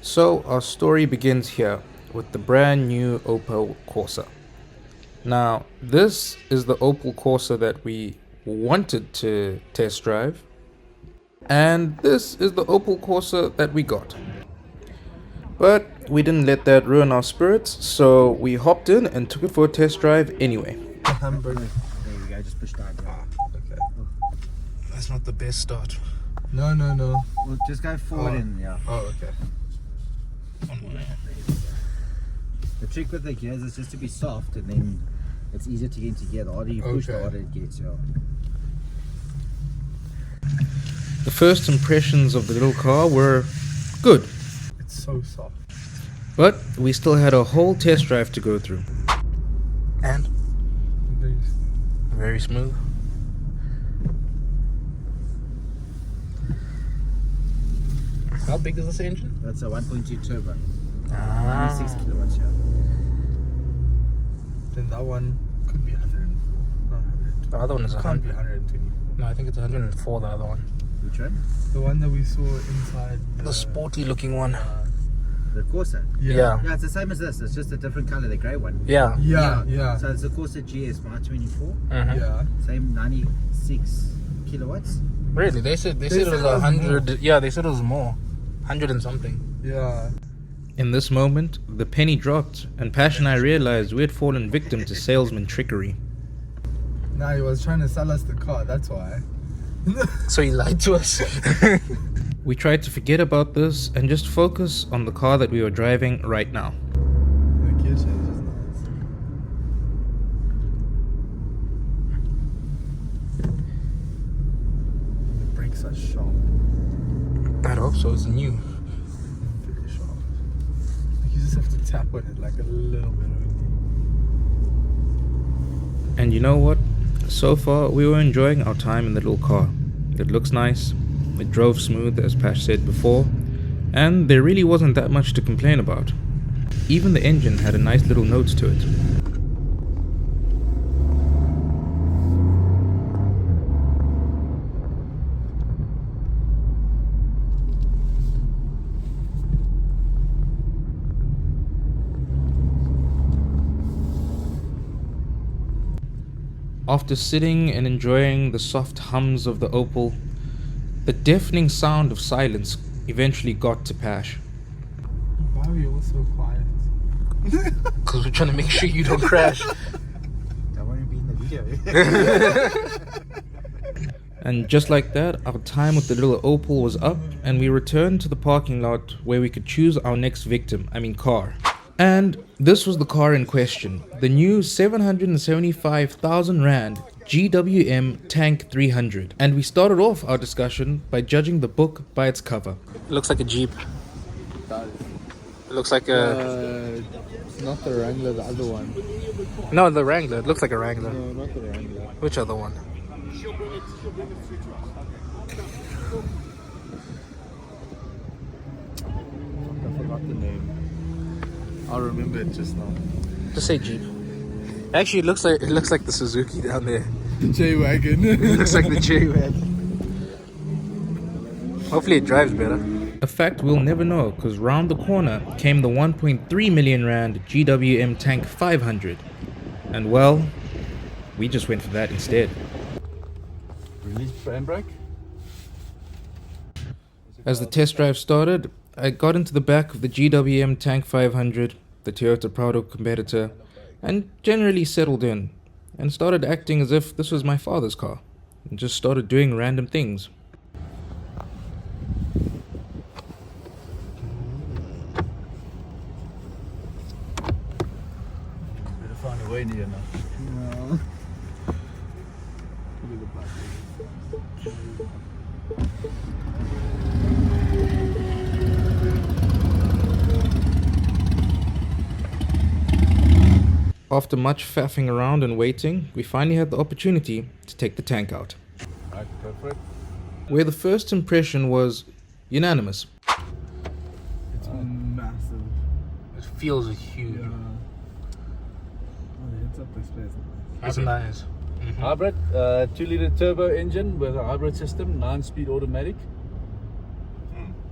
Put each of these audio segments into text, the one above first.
So our story begins here with the brand new Opel Corsa. Now, this is the Opel Corsa that we wanted to test drive, and this is the Opel Corsa that we got. But we didn't let that ruin our spirits, so we hopped in and took it for a test drive anyway. There we go, just push down. Okay. That's not the best start. No. We'll just go forward and yeah. Oh, okay. The trick with the gears is just to be soft and then it's easier to get into gear. The harder you push, the harder it gets. Yeah. The first impressions of the little car were good, It's so soft. but we still had a whole test drive to go through. And very smooth. How big is this engine? That's a 1.2 turbo. Ah. 96 kilowatts. Yeah. Then that one could be 104. Not 100. The other one is Can't be 100. 124. No, I think it's 104, the other one. Which one? The one that we saw inside The sporty looking one. The Corsa. Yeah. Yeah, it's the same as this. It's just a different color, the grey one. Yeah. Yeah. So it's the Corsa GS 524. Mhm. Yeah. Same 96 kilowatts. Really? They said it was 100. Yeah, they said it was more. 100 and something. Yeah. In this moment, the penny dropped, and Pash and I realized we had fallen victim to salesman trickery. Nah, he was trying to sell us the car, that's why. So he lied to us. We tried to forget about this and just focus on the car that we were driving right now. The gear change is nice. The brakes are sharp. I hope so. It's new. Very sharp. Like you just have to tap on it like a little bit only. And you know what? So far, we were enjoying our time in the little car. It looks nice. It drove smooth, as Pash said before. And there really wasn't that much to complain about. Even the engine had a nice little note to it. After sitting and enjoying the soft hums of the Opel, the deafening sound of silence eventually got to Pash. Why are we all so quiet? Because we're trying to make sure you don't crash. Don't want to be in the video. And just like that, our time with the little Opel was up, and we returned to the parking lot where we could choose our next car. And this was the car in question, the new 775,000 Rand GWM Tank 300. And we started off our discussion by judging the book by its cover. It looks like a Jeep. It looks like a... Not the Wrangler, the other one. No, the Wrangler. It looks like a Wrangler. No, not the Wrangler. Which other one? I forgot the name. I'll remember it just now. Just say Jeep. Actually, it looks like the Suzuki down there. The J-Wagon. It looks like the J-Wagon. Hopefully it drives better. A fact we'll never know, because round the corner came the 1.3 million Rand GWM Tank 500. And well, we just went for that instead. Release handbrake. As the test drive started, I got into the back of the GWM Tank 500, the Toyota Prado competitor, and generally settled in, and started acting as if this was my father's car, and just started doing random things. Better find a way near now. No. Look at the black. After much faffing around and waiting, we finally had the opportunity to take the tank out. Right, perfect. Where the first impression was unanimous. It's massive. It feels huge. Yeah. Oh, the heads up display is nice. That's nice. Hybrid, 2-liter turbo engine with a hybrid system, 9-speed automatic.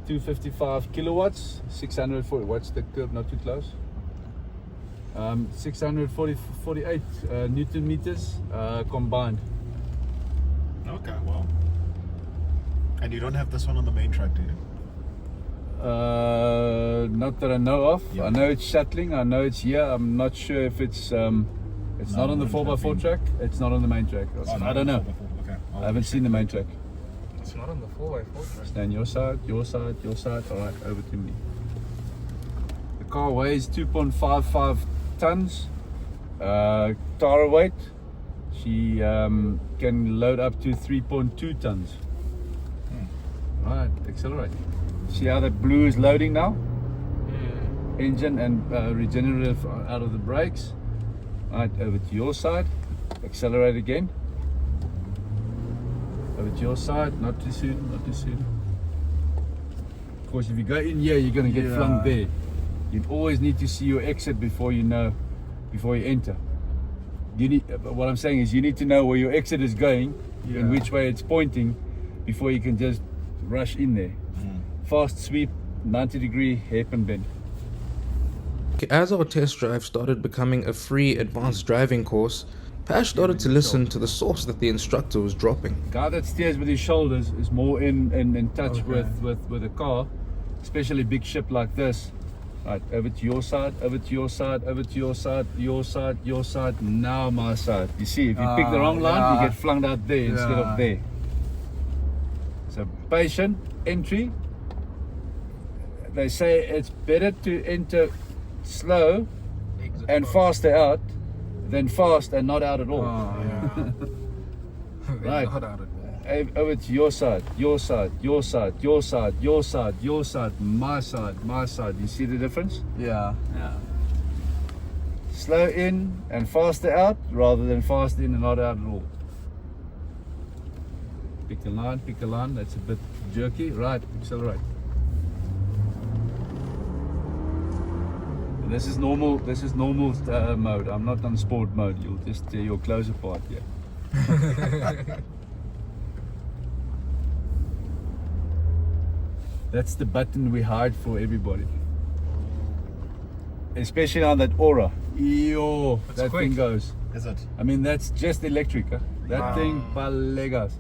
255 kilowatts, 640. Watch the curve, not too close. 648 Newton meters combined. Okay, wow. And you don't have this one on the main track, do you? Not that I know of. Yeah. I know it's shuttling. I know it's here. I'm not sure if it's not on the 4x4 track. It's not on the main track. I don't know. Okay. I haven't seen the main track. It's not on the 4x4 track. Stand your side, your side, your side. All right, over to me. The car weighs 2.55 tons. Tara weight. She can load up to 3.2 tons. Right, accelerate. See how that blue is loading now? Engine and regenerative out of the brakes. Right, over to your side. Accelerate again. Over to your side. Not too soon, not too soon. Of course, if you go in here, you're going to get flung there. You always need to see your exit before you enter. You need, what I'm saying is you need to know where your exit is going and which way it's pointing before you can just rush in there. Fast sweep, 90-degree hairpin bend. As our test drive started becoming a free advanced driving course, Pash started to listen to the source that the instructor was dropping. The guy that steers with his shoulders is more in touch with the car, especially a big ship like this. Right, over to your side, over to your side, over to your side, your side, your side, now my side. You see, if you pick the wrong line, you get flung out there instead of there. So patient entry. They say it's better to enter slow and faster out than fast and not out at all. Right. Over to your side, your side, your side, your side, your side, your side, my side, my side. You see the difference? Yeah. Slow in and faster out rather than fast in and not out at all. Pick a line, that's a bit jerky. Right, accelerate. And this is normal mode. I'm not on sport mode. You'll just tear your clothes apart here. That's the button we hide for everybody. Especially on that Aura. Yo, that quick. thing goes. Is it? I mean, that's just electric. Huh? That thing, palegas.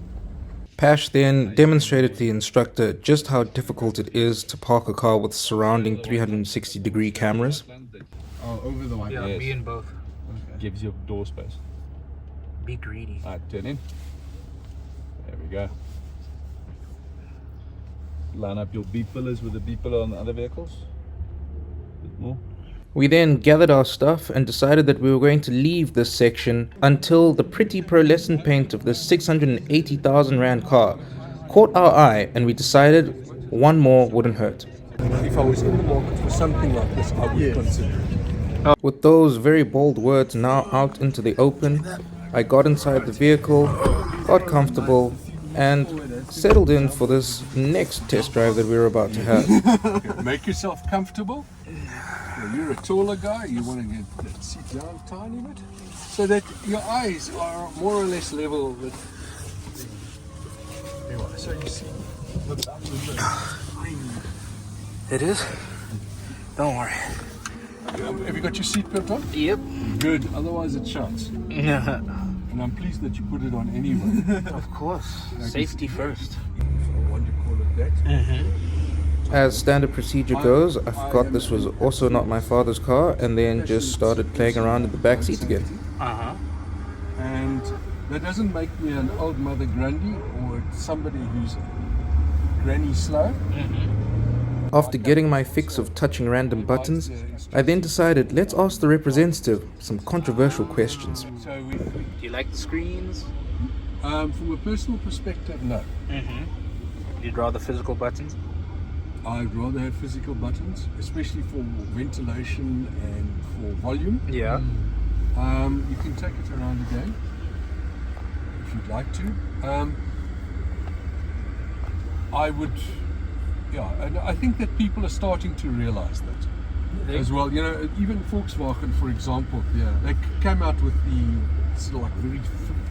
Pash then demonstrated to the instructor just how difficult it is to park a car with surrounding 360-degree cameras. Oh, over the one. Yeah, Yes. me and both. Gives you door space. Be greedy. Alright, turn in. There we go. Line up your B pillars with the B pillar on the other vehicles. A bit more. We then gathered our stuff and decided that we were going to leave this section until the pretty pearlescent paint of this 680,000 Rand car caught our eye, and we decided one more wouldn't hurt. If I was in the market for something like this, I would consider it. With those very bold words now out into the open, I got inside the vehicle, got comfortable, and settled in for this next test drive that we were about to have. Make yourself comfortable. Well, you're a taller guy, you want to get that seat down a tiny bit so that your eyes are more or less level with the, so you see the back of the It is? Don't worry. Have you got your seatbelt on? Yep. Good, otherwise it shuts. And I'm pleased that you put it on anyway. Of course. Safety first. I want to call it that. As standard procedure goes, I forgot this was also not my father's car and then just started playing around in the back seat again. And that doesn't make me an old mother Grundy or somebody who's granny slow. After getting my fix of touching random buttons, I then decided let's ask the representative some controversial questions. So we, Do you like the screens? from a personal perspective, no. You'd rather physical buttons? I'd rather have physical buttons, especially for ventilation and for volume. Yeah. You can take it around again if you'd like to. I would, and I think that people are starting to realize that as well. You know, even Volkswagen, for example, they came out with the it's like very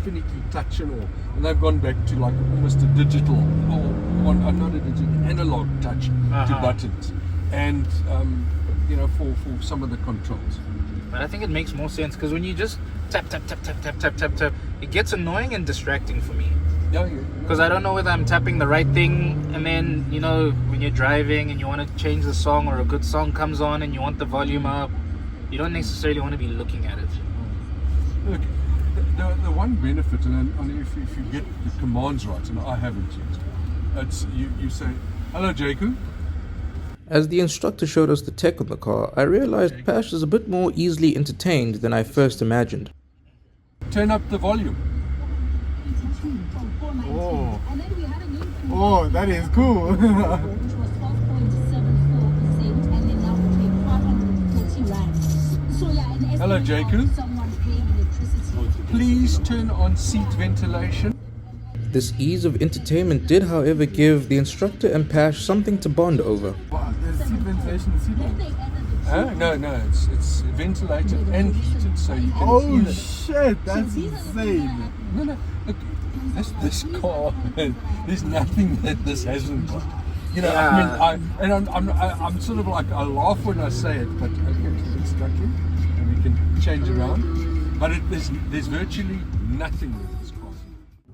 finicky touch and all. And they've gone back to like almost a digital, or not a digital, analog touch to buttons. And for some of the controls. But I think it makes more sense because when you just tap, tap, tap, tap, tap, tap, tap, tap, it gets annoying and distracting for me. Yeah. Because I don't know whether I'm tapping the right thing, and then, when you're driving and you want to change the song or a good song comes on and you want the volume up, you don't necessarily want to be looking at it. Look, the one benefit, and if you get the commands right, and I haven't yet, it's you say, "Hello, Jaeco." As the instructor showed us the tech on the car, I realized Pash is a bit more easily entertained than I first imagined. Turn up the volume. Oh, that is cool. Which was 12.74%, and then now we pay 540 rand. So yeah, an Hello, Jaeco. Someone paying electricity. Please turn on seat ventilation. This ease of entertainment did, however, give the instructor and Pash something to bond over. Wow, there's seat ventilation, No, it's ventilated and heated, so you can Oh feel it. shit, that's insane. No, look, this car, there's nothing that this hasn't got. I'm sort of like, I laugh when I say it, but okay, keep it stuck in, and we can change around. But there's virtually nothing with this car.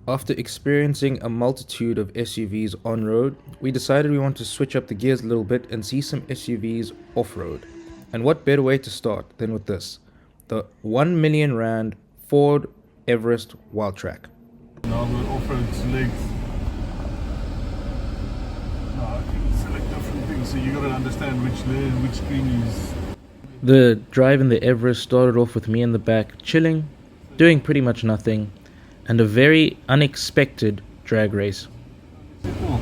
After experiencing a multitude of SUVs on-road, we decided we want to switch up the gears a little bit and see some SUVs off-road. And what better way to start than with this, the 1 million rand Ford Everest Wildtrak. Now the off-road select. I can select different things, so you got to understand which screen is. The drive in the Everest started off with me in the back, chilling, doing pretty much nothing, and a very unexpected drag race. Oh,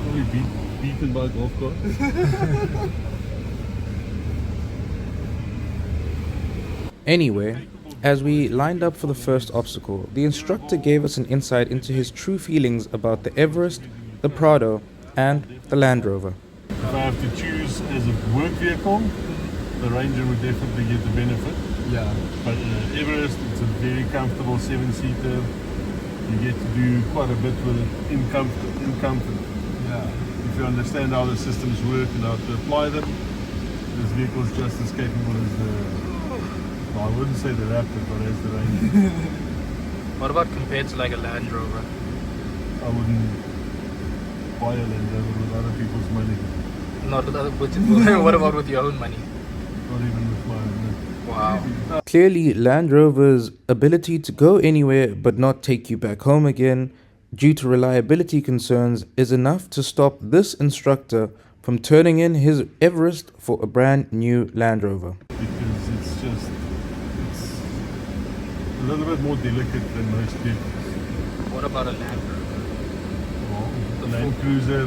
probably beaten by a golf cart. Anyway, as we lined up for the first obstacle, the instructor gave us an insight into his true feelings about the Everest, the Prado, and the Land Rover. If I have to choose as a work vehicle, the Ranger would definitely get the benefit. Yeah. But Everest, it's a very comfortable 7-seater. You get to do quite a bit with it in comfort. Yeah. If you understand how the systems work and how to apply them, this vehicle is just as capable as I wouldn't say the Raptor, but as the Ranger. What about compared to like a Land Rover? I wouldn't buy a Land Rover with other people's money, Not with other people. What about with your own money? not even with my own. Wow. Clearly, Land Rover's ability to go anywhere but not take you back home again due to reliability concerns is enough to stop this instructor from turning in his Everest for a brand new Land Rover. Because it's a little bit more delicate than most vehicles. What about a Land Rover? Well, the Land Cruiser,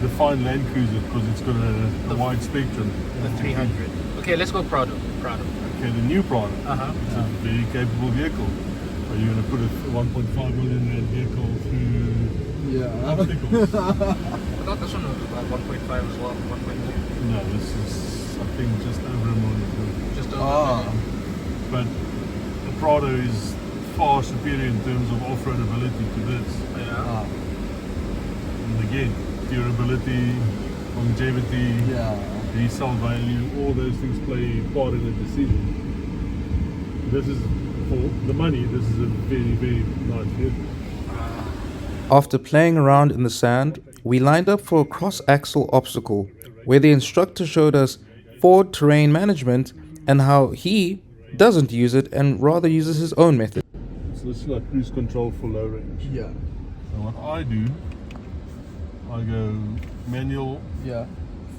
the fine Land Cruiser, because it's got a wide spectrum. The 300. Okay, let's go Prado. Okay, the new product. It's a very capable vehicle. Are you going to put a 1.5 million rand vehicle through obstacles? I thought this one was about 1.5 as well, 1.2. No, this is, I think, just over a million. Just over. But the Prado is far superior in terms of off-road ability to this. Yeah. And again, durability, longevity, resale value, all those things play a part in the decision. This is, for the money, this is a very, very nice vehicle. After playing around in the sand, we lined up for a cross-axle obstacle where the instructor showed us Ford terrain management and how he doesn't use it and rather uses his own method. So this is like cruise control for low range. Yeah. And what I do, I go manual, Yeah.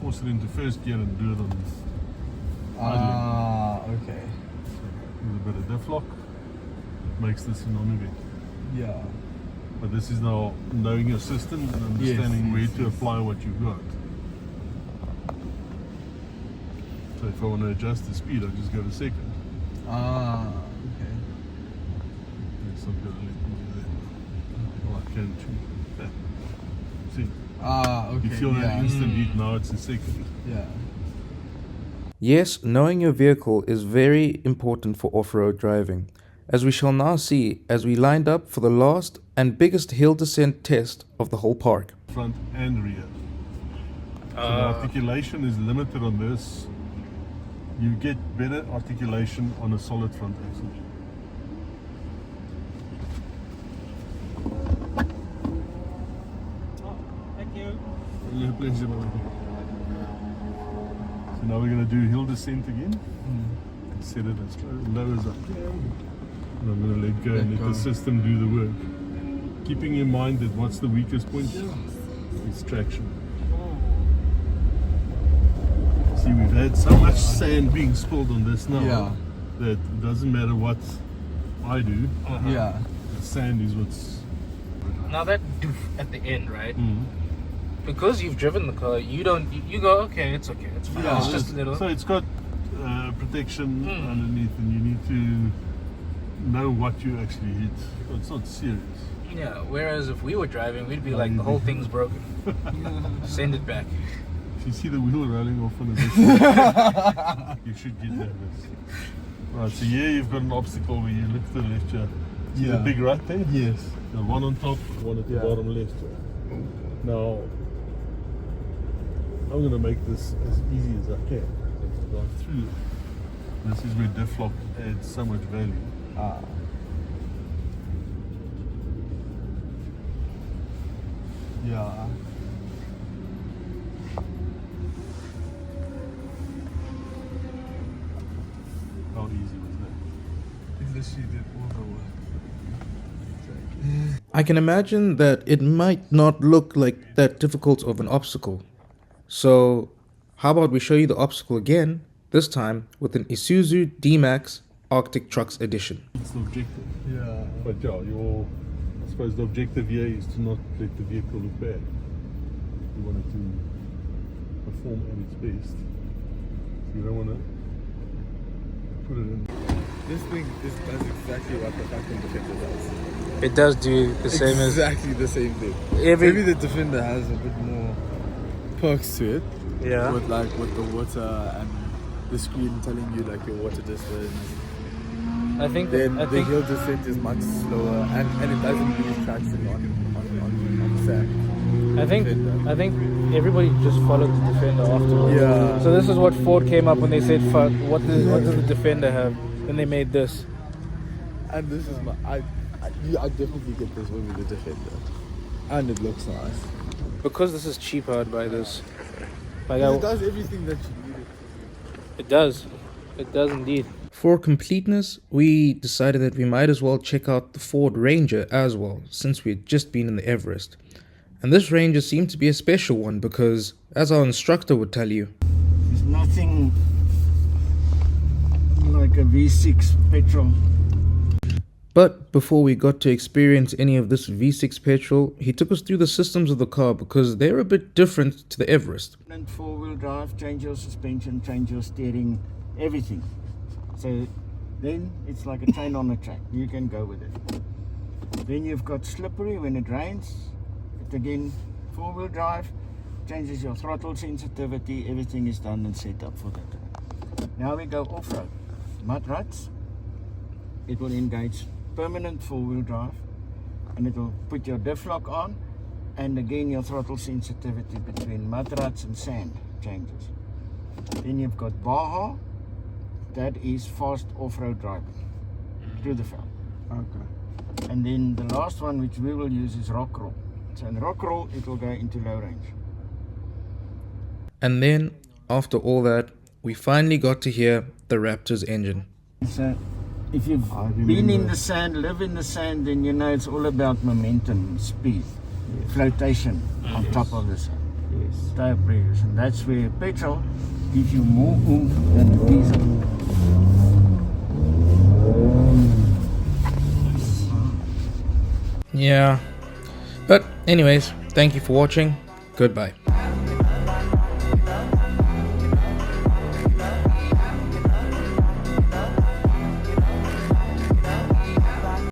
force it into first gear and do it on Okay. with a bit of diff lock. It makes this a non-event. Yeah. But this is now knowing your system and understanding where to apply what you've got. So if I want to adjust the speed, I just go to second. Okay. It's not going to let me do that. Well, I can too. See, Okay. you feel that instant heat, now it's in second. Yeah. Yes, knowing your vehicle is very important for off-road driving. as we shall now see as we lined up for the last and biggest hill descent test of the whole park. Front and rear. So the articulation is limited on this. You get better articulation on a solid front axle. Thank you. Yeah, pleasure, man. So now we're going to do hill descent again. Set it as low as I can. And I'm going to let go and let the system do the work. Keeping in mind that what's the weakest point? It's traction. See, we've had so much sand being spilled on this now that it doesn't matter what I do. Yeah. The sand is what's... Now that doof at the end, right? Because you've driven the car, you don't, you go, okay, it's fine. Yeah. It's just a little. So it's got protection underneath, and you need to know what you actually hit. It's not serious. Yeah, whereas if we were driving, we'd be like, the whole thing's broken. Send it back. If you see the wheel rolling off on a distance, you should get nervous. Right, so here you've got an obstacle where you look to the left here. See the big rut there? Yes. The one on top, one at the bottom left. Now, I'm going to make this as easy as I can. Right through. This is where diff lock adds so much value. Yeah. How easy was that? He literally did all the work. I can imagine that it might not look like that difficult of an obstacle. So, how about we show you the obstacle again, this time with an Isuzu D-Max Arctic Trucks Edition. It's the objective. Yeah. But yeah, I suppose the objective here is to not let the vehicle look bad. You want it to perform at its best. So you don't want to put it in. This thing does exactly what the fucking Defender does. It does do the same as exactly the same thing. every. Maybe the Defender has a bit more perks to it. Yeah. With the water and the screen telling you like your water distance. I think Then the hill descent is much slower and it doesn't lose traction on sand. I think everybody just followed the Defender afterwards. Yeah. So this is what Ford came up when they said, "Fuck, what does the Defender have?" Then they made this. And this is I definitely get this over the Defender. And it looks nice. Because this is cheap, I'd buy this. Like It does everything that you need. It does. It does indeed. For completeness, we decided that we might as well check out the Ford Ranger as well, since we had just been in the Everest. And this Ranger seemed to be a special one because, as our instructor would tell you, There's nothing like a V6 petrol. But before we got to experience any of this V6 petrol, he took us through the systems of the car because they're a bit different to the Everest. And four-wheel drive, change your suspension, change your steering, everything. So then it's like a train on a track. You can go with it. Then you've got slippery when it rains. It again, four-wheel drive, changes your throttle sensitivity, everything is done and set up for that. Now we go off-road. Mud ruts, it will engage permanent four-wheel drive and it will put your diff lock on, and again your throttle sensitivity between mud ruts and sand changes. Then you've got Baja, that is fast off-road driving through the veld. Okay. And then the last one which we will use is rock roll. So in rock roll it will go into low range. And then, after all that, we finally got to hear the Raptor's engine. So if you've been in the sand, live in the sand, then you know it's all about momentum, speed, flotation on top of the sand. Yes. Tire pressures, and that's where petrol gives you more oomph than a diesel. Yeah. But anyways, thank you for watching. Goodbye.